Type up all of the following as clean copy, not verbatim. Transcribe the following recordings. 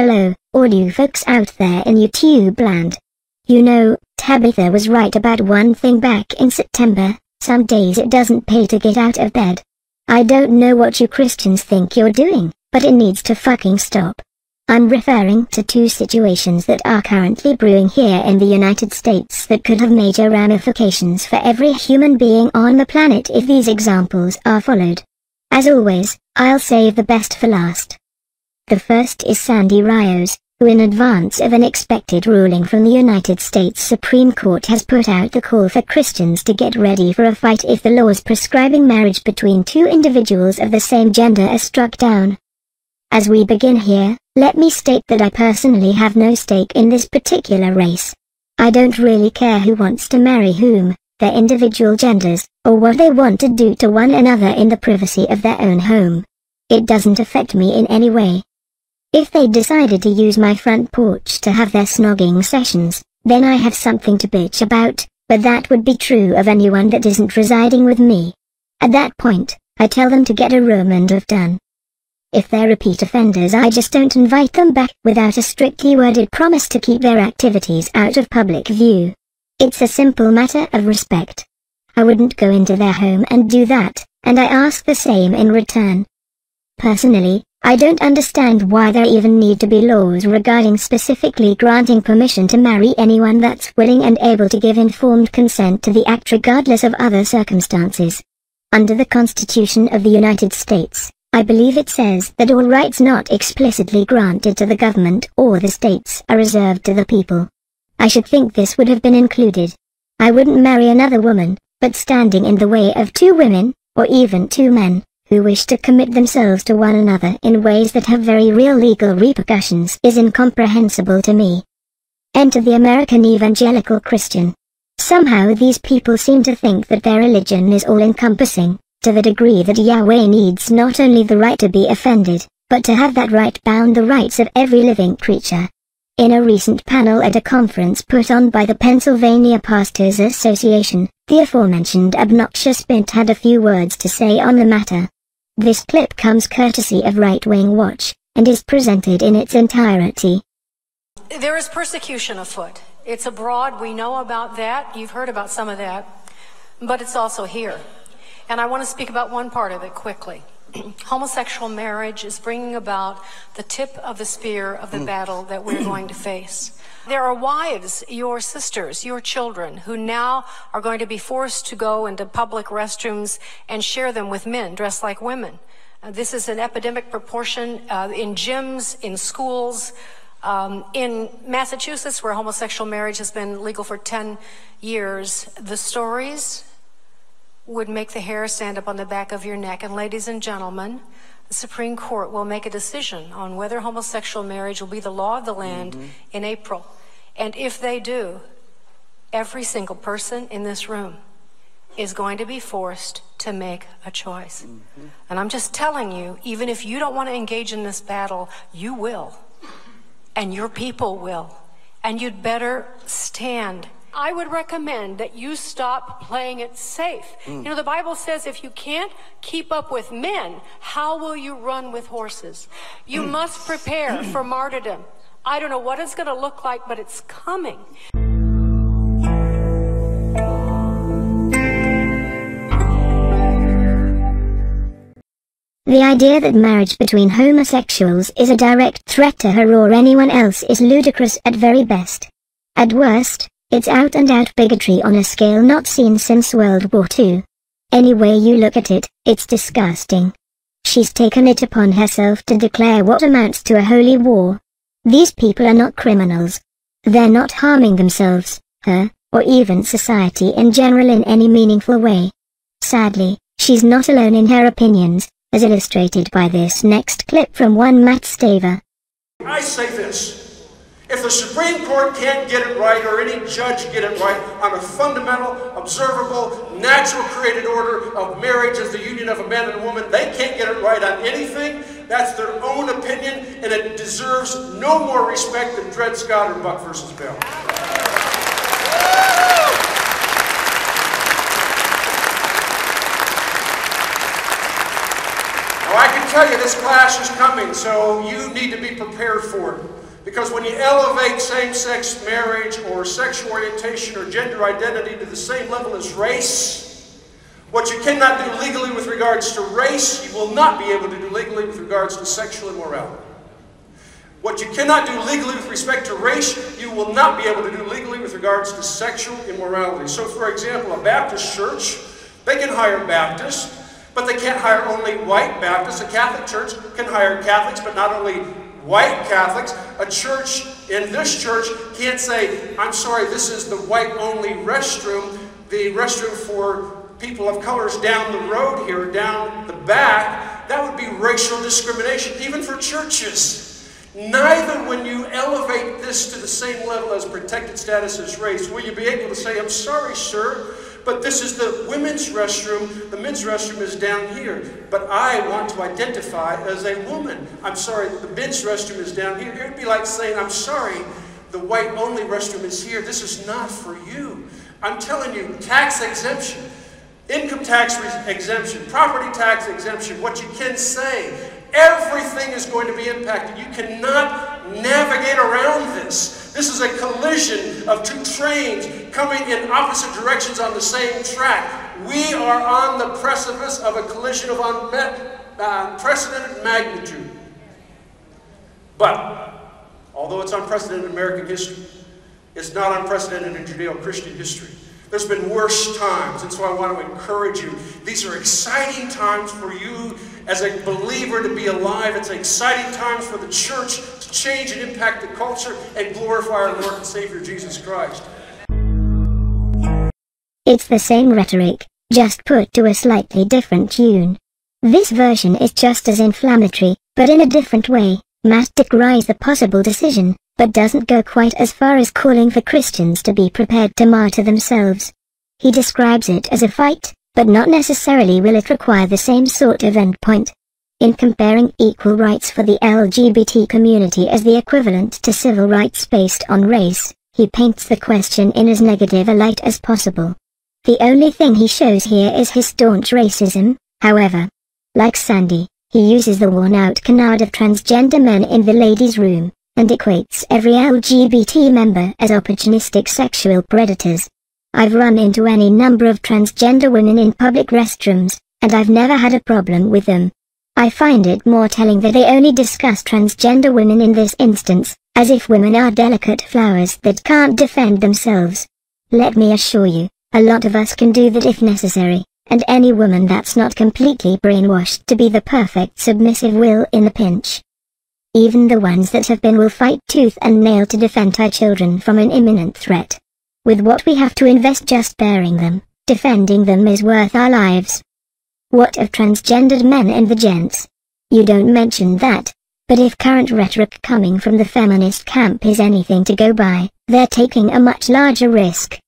Hello, all you folks out there in YouTube land. You know, Tabitha was right about one thing back in September. Some days it doesn't pay to get out of bed. I don't know what you Christians think you're doing, but it needs to fucking stop. I'm referring to two situations that are currently brewing here in the United States that could have major ramifications for every human being on the planet if these examples are followed. As always, I'll save the best for last. The first is Sandy Rios, who in advance of an expected ruling from the United States Supreme Court has put out the call for Christians to get ready for a fight if the laws prescribing marriage between two individuals of the same gender are struck down. As we begin here, let me state that I personally have no stake in this particular race. I don't really care who wants to marry whom, their individual genders, or what they want to do to one another in the privacy of their own home. It doesn't affect me in any way. If they decided to use my front porch to have their snogging sessions, then I have something to bitch about, but that would be true of anyone that isn't residing with me. At that point, I tell them to get a room and have done. If they're repeat offenders, I just don't invite them back without a strictly worded promise to keep their activities out of public view. It's a simple matter of respect. I wouldn't go into their home and do that, and I ask the same in return. Personally, I don't understand why there even need to be laws regarding specifically granting permission to marry anyone that's willing and able to give informed consent to the act regardless of other circumstances. Under the Constitution of the United States, I believe it says that all rights not explicitly granted to the government or the states are reserved to the people. I should think this would have been included. I wouldn't marry another woman, but standing in the way of two women, or even two men, who wish to commit themselves to one another in ways that have very real legal repercussions is incomprehensible to me. Enter the American evangelical Christian. Somehow these people seem to think that their religion is all-encompassing, to the degree that Yahweh needs not only the right to be offended, but to have that right bound the rights of every living creature. In a recent panel at a conference put on by the Pennsylvania Pastors Association, the aforementioned obnoxious bint had a few words to say on the matter. This clip comes courtesy of Right Wing Watch, and is presented in its entirety. There is persecution afoot. It's abroad, we know about that, you've heard about some of that, but it's also here. And I want to speak about one part of it quickly. Homosexual marriage is bringing about the tip of the spear of the battle that we're going to face. There are wives, your sisters, your children, who now are going to be forced to go into public restrooms and share them with men dressed like women. This is an epidemic proportion in gyms, in schools, in Massachusetts, where homosexual marriage has been legal for 10 years. The stories would make the hair stand up on the back of your neck. And ladies and gentlemen, the Supreme Court will make a decision on whether homosexual marriage will be the law of the land in April. And if they do, every single person in this room is going to be forced to make a choice. And I'm just telling you, even if you don't want to engage in this battle, you will. And your people will. And you'd better stand. I would recommend that you stop playing it safe. You know, the Bible says if you can't keep up with men, how will you run with horses? You must prepare for martyrdom. I don't know what it's going to look like, but it's coming. The idea that marriage between homosexuals is a direct threat to her or anyone else is ludicrous at very best. At worst, it's out-and-out bigotry on a scale not seen since World War II. Any way you look at it, it's disgusting. She's taken it upon herself to declare what amounts to a holy war. These people are not criminals. They're not harming themselves, her, or even society in general in any meaningful way. Sadly, she's not alone in her opinions, as illustrated by this next clip from one Matt Staver. I say this. If the Supreme Court can't get it right, or any judge get it right, on a fundamental, observable, natural created order of marriage as the union of a man and a woman, they can't get it right on anything. That's their own opinion, and it deserves no more respect than Dred Scott or Buck versus Bell. Now I can can tell you this clash is coming, so you need to be prepared for it. Because when you elevate same-sex marriage or sexual orientation or gender identity to the same level as race, what you cannot do legally with regards to race, you will not be able to do legally with regards to sexual immorality. What you cannot do legally with respect to race, you will not be able to do legally with regards to sexual immorality. So, for example, a Baptist church, they can hire Baptists, but they can't hire only white Baptists. A Catholic church can hire Catholics, but not only white Catholics. A church in this church can't say, I'm sorry, this is the white-only restroom. The restroom for people of colors down the road here, down the back, that would be racial discrimination, even for churches. Neither when you elevate this to the same level as protected status as race, will you be able to say, I'm sorry, sir, but this is the women's restroom, the men's restroom is down here, but I want to identify as a woman. I'm sorry, the men's restroom is down here. It would be like saying, I'm sorry, the white-only restroom is here. This is not for you. I'm telling you, tax exemption, income tax exemption, property tax exemption, what you can say, everything is going to be impacted. You cannot navigate around this. This is a collision of two trains coming in opposite directions on the same track. We are on the precipice of a collision of unprecedented magnitude. But, although it's unprecedented in American history, it's not unprecedented in Judeo-Christian history. There's been worse times, and so I want to encourage you. These are exciting times for you as a believer to be alive. It's exciting times for the church to change and impact the culture and glorify our Lord and Savior Jesus Christ. It's the same rhetoric, just put to a slightly different tune. This version is just as inflammatory, but in a different way. Matt decries the possible decision, but doesn't go quite as far as calling for Christians to be prepared to martyr themselves. He describes it as a fight, but not necessarily will it require the same sort of endpoint. In comparing equal rights for the LGBT community as the equivalent to civil rights based on race, he paints the question in as negative a light as possible. The only thing he shows here is his staunch racism, however. Like Sandy, he uses the worn-out canard of transgender men in the ladies' room, and equates every LGBT member as opportunistic sexual predators. I've run into any number of transgender women in public restrooms, and I've never had a problem with them. I find it more telling that they only discuss transgender women in this instance, as if women are delicate flowers that can't defend themselves. Let me assure you, a lot of us can do that if necessary, and any woman that's not completely brainwashed to be the perfect submissive will in a pinch. Even the ones that have been will fight tooth and nail to defend our children from an imminent threat. With what we have to invest just bearing them, defending them is worth our lives. What of transgendered men and the gents? You don't mention that, but if current rhetoric coming from the feminist camp is anything to go by, they're taking a much larger risk.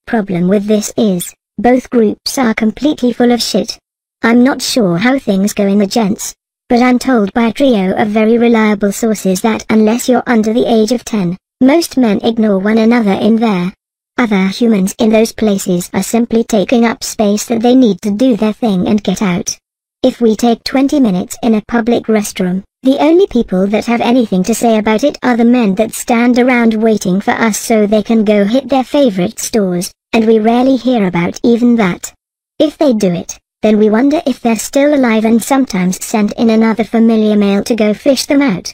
Problem with this is, both groups are completely full of shit. I'm not sure how things go in the gents, but I'm told by a trio of very reliable sources that unless you're under the age of 10, most men ignore one another in there. Other humans in those places are simply taking up space that they need to do their thing and get out. If we take 20 minutes in a public restroom, the only people that have anything to say about it are the men that stand around waiting for us so they can go hit their favorite stores, and we rarely hear about even that. If they do it, then we wonder if they're still alive and sometimes send in another familiar male to go fish them out.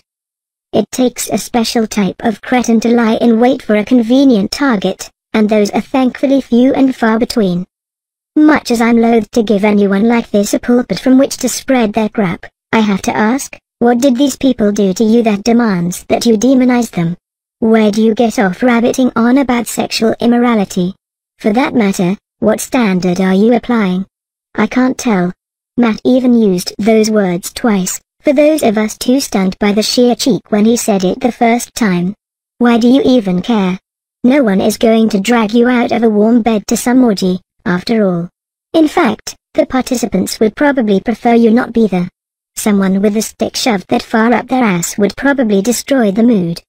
It takes a special type of cretin to lie in wait for a convenient target, and those are thankfully few and far between. Much as I'm loath to give anyone like this a pulpit from which to spread their crap, I have to ask, what did these people do to you that demands that you demonize them? Where do you get off rabbiting on about sexual immorality? For that matter, what standard are you applying? I can't tell. Matt even used those words twice, for those of us too stunned by the sheer cheek when he said it the first time. Why do you even care? No one is going to drag you out of a warm bed to some orgy, after all. In fact, the participants would probably prefer you not be there. Someone with a stick shoved that far up their ass would probably destroy the mood.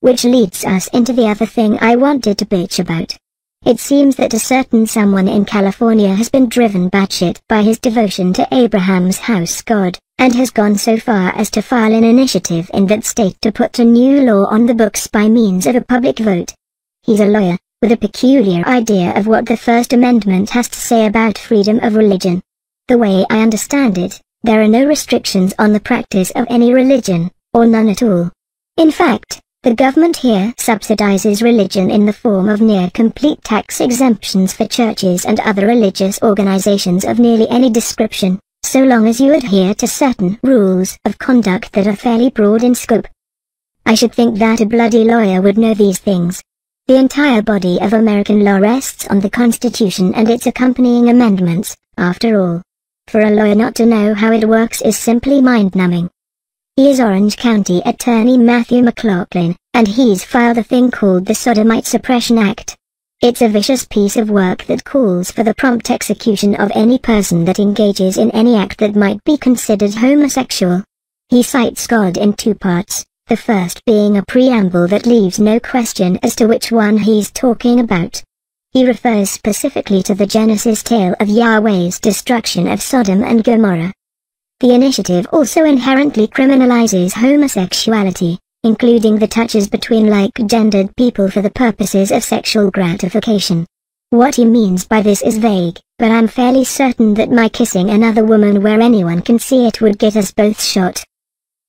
Which leads us into the other thing I wanted to bitch about. It seems that a certain someone in California has been driven batshit by his devotion to Abraham's house god, and has gone so far as to file an initiative in that state to put a new law on the books by means of a public vote. He's a lawyer, with a peculiar idea of what the First Amendment has to say about freedom of religion. The way I understand it, there are no restrictions on the practice of any religion, or none at all. In fact, the government here subsidizes religion in the form of near-complete tax exemptions for churches and other religious organizations of nearly any description, so long as you adhere to certain rules of conduct that are fairly broad in scope. I should think that a bloody lawyer would know these things. The entire body of American law rests on the Constitution and its accompanying amendments, after all. For a lawyer not to know how it works is simply mind-numbing. He is Orange County Attorney Matthew McLaughlin, and he's filed a thing called the Sodomite Suppression Act. It's a vicious piece of work that calls for the prompt execution of any person that engages in any act that might be considered homosexual. He cites God in two parts, the first being a preamble that leaves no question as to which one he's talking about. He refers specifically to the Genesis tale of Yahweh's destruction of Sodom and Gomorrah. The initiative also inherently criminalizes homosexuality, including the touches between like-gendered people for the purposes of sexual gratification. What he means by this is vague, but I'm fairly certain that my kissing another woman where anyone can see it would get us both shot.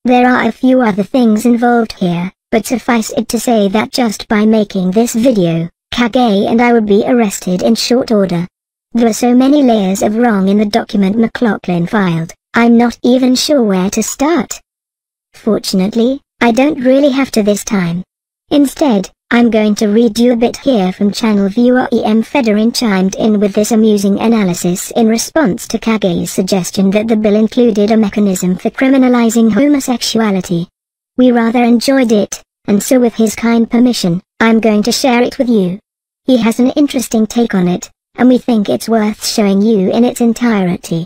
There are a few other things involved here, but suffice it to say that just by making this video, Kage and I would be arrested in short order. There are so many layers of wrong in the document McLaughlin filed, I'm not even sure where to start. Fortunately, I don't really have to this time. Instead, I'm going to read you a bit here from channel viewer EM Federin chimed in with this amusing analysis in response to Kage's suggestion that the bill included a mechanism for criminalizing homosexuality. We rather enjoyed it, and so with his kind permission, I'm going to share it with you. He has an interesting take on it, and we think it's worth showing you in its entirety.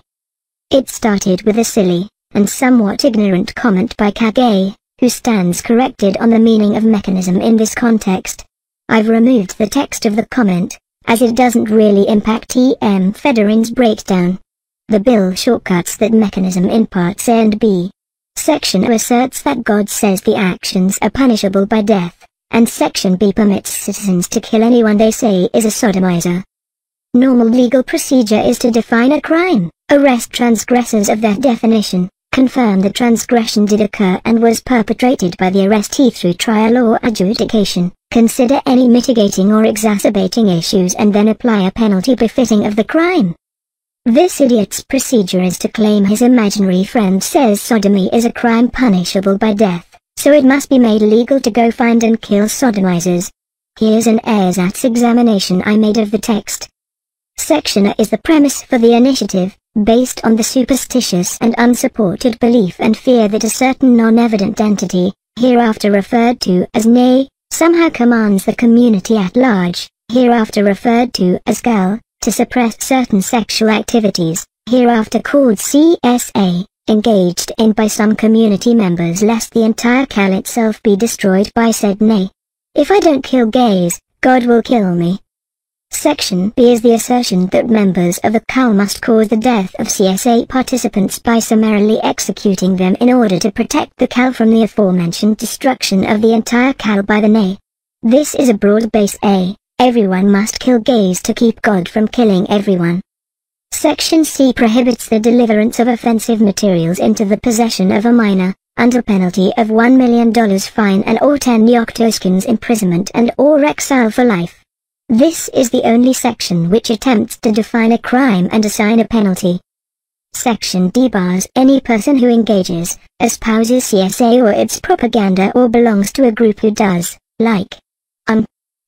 It started with a silly, and somewhat ignorant comment by Kage, who stands corrected on the meaning of mechanism in this context. I've removed the text of the comment, as it doesn't really impact EM Federin's breakdown. The bill shortcuts that mechanism in parts A and B. Section A asserts that God says the actions are punishable by death, and Section B permits citizens to kill anyone they say is a sodomizer. Normal legal procedure is to define a crime, arrest transgressors of that definition, confirm the transgression did occur and was perpetrated by the arrestee through trial or adjudication, consider any mitigating or exacerbating issues and then apply a penalty befitting of the crime. This idiot's procedure is to claim his imaginary friend says sodomy is a crime punishable by death, so it must be made legal to go find and kill sodomizers. Here's an ersatz examination I made of the text. Section A is the premise for the initiative, based on the superstitious and unsupported belief and fear that a certain non-evident entity, hereafter referred to as Nay, somehow commands the community at large, hereafter referred to as Gal, to suppress certain sexual activities, hereafter called CSA, engaged in by some community members lest the entire Cal itself be destroyed by said Nay. If I don't kill gays, God will kill me. Section B is the assertion that members of the CAL must cause the death of CSA participants by summarily executing them in order to protect the CAL from the aforementioned destruction of the entire CAL by the NA. This is a broad base A, everyone must kill gays to keep God from killing everyone. Section C prohibits the deliverance of offensive materials into the possession of a minor, under penalty of $1 million fine and or 10 octoskins imprisonment and or exile for life. This is the only section which attempts to define a crime and assign a penalty. Section D bars any person who engages, espouses CSA or its propaganda or belongs to a group who does, like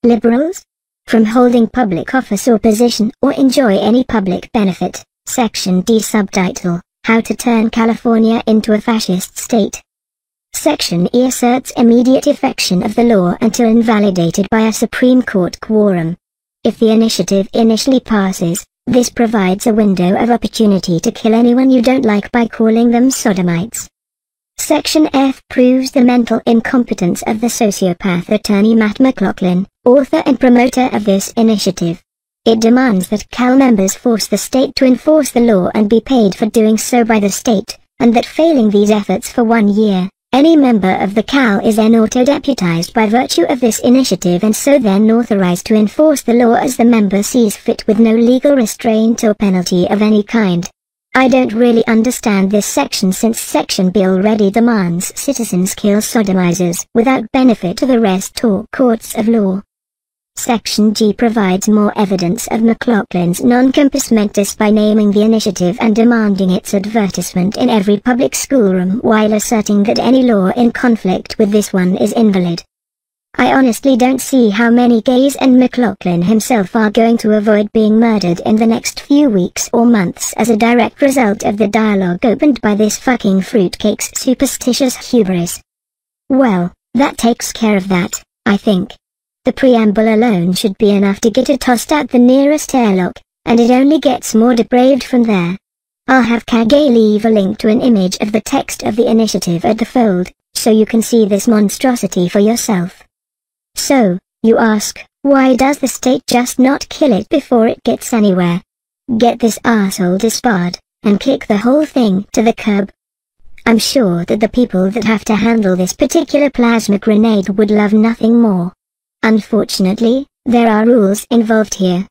liberals, from holding public office or position or enjoy any public benefit. Section D subtitle, How to Turn California into a Fascist State. Section E asserts immediate effection of the law until invalidated by a Supreme Court quorum. If the initiative initially passes, this provides a window of opportunity to kill anyone you don't like by calling them sodomites. Section F proves the mental incompetence of the sociopath attorney Matt McLaughlin, author and promoter of this initiative. It demands that CAL members force the state to enforce the law and be paid for doing so by the state, and that failing these efforts for 1 year, any member of the CAL is then auto-deputized by virtue of this initiative and so then authorized to enforce the law as the member sees fit with no legal restraint or penalty of any kind. I don't really understand this section since Section B already demands citizens kill sodomizers without benefit to the rest or courts of law. Section G provides more evidence of McLaughlin's non-compos mentis by naming the initiative and demanding its advertisement in every public schoolroom while asserting that any law in conflict with this one is invalid. I honestly don't see how many gays and McLaughlin himself are going to avoid being murdered in the next few weeks or months as a direct result of the dialogue opened by this fucking fruitcake's superstitious hubris. Well, that takes care of that, I think. The preamble alone should be enough to get it tossed out the nearest airlock, and it only gets more depraved from there. I'll have Kage leave a link to an image of the text of the initiative at the fold, so you can see this monstrosity for yourself. So, you ask, why does the state just not kill it before it gets anywhere? Get this arsehole disbarred, and kick the whole thing to the curb. I'm sure that the people that have to handle this particular plasma grenade would love nothing more. Unfortunately, there are rules involved here.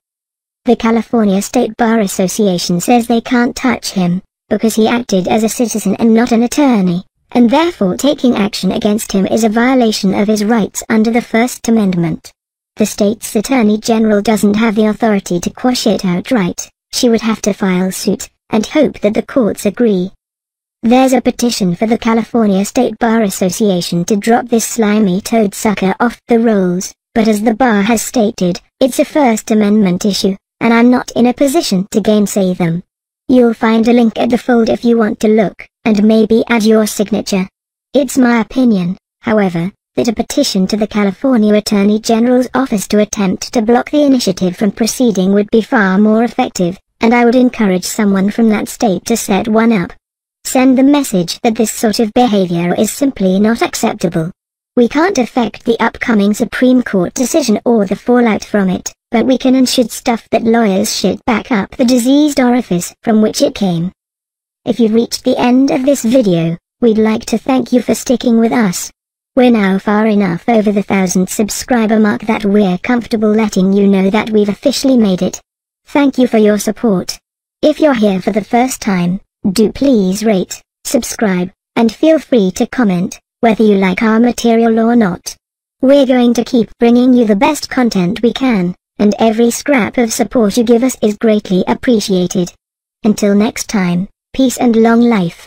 The California State Bar Association says they can't touch him, because he acted as a citizen and not an attorney, and therefore taking action against him is a violation of his rights under the First Amendment. The state's attorney general doesn't have the authority to quash it outright. She would have to file suit, and hope that the courts agree. There's a petition for the California State Bar Association to drop this slimy toad sucker off the rolls, but as the bar has stated, it's a First Amendment issue, and I'm not in a position to gainsay them. You'll find a link at the fold if you want to look, and maybe add your signature. It's my opinion, however, that a petition to the California Attorney General's office to attempt to block the initiative from proceeding would be far more effective, and I would encourage someone from that state to set one up. Send the message that this sort of behavior is simply not acceptable. We can't affect the upcoming Supreme Court decision or the fallout from it, but we can and should stuff that lawyers shit back up the diseased orifice from which it came. If you've reached the end of this video, we'd like to thank you for sticking with us. We're now far enough over the 1,000 subscriber mark that we're comfortable letting you know that we've officially made it. Thank you for your support. If you're here for the first time, do please rate, subscribe, and feel free to comment, whether you like our material or not. We're going to keep bringing you the best content we can, and every scrap of support you give us is greatly appreciated. Until next time, peace and long life.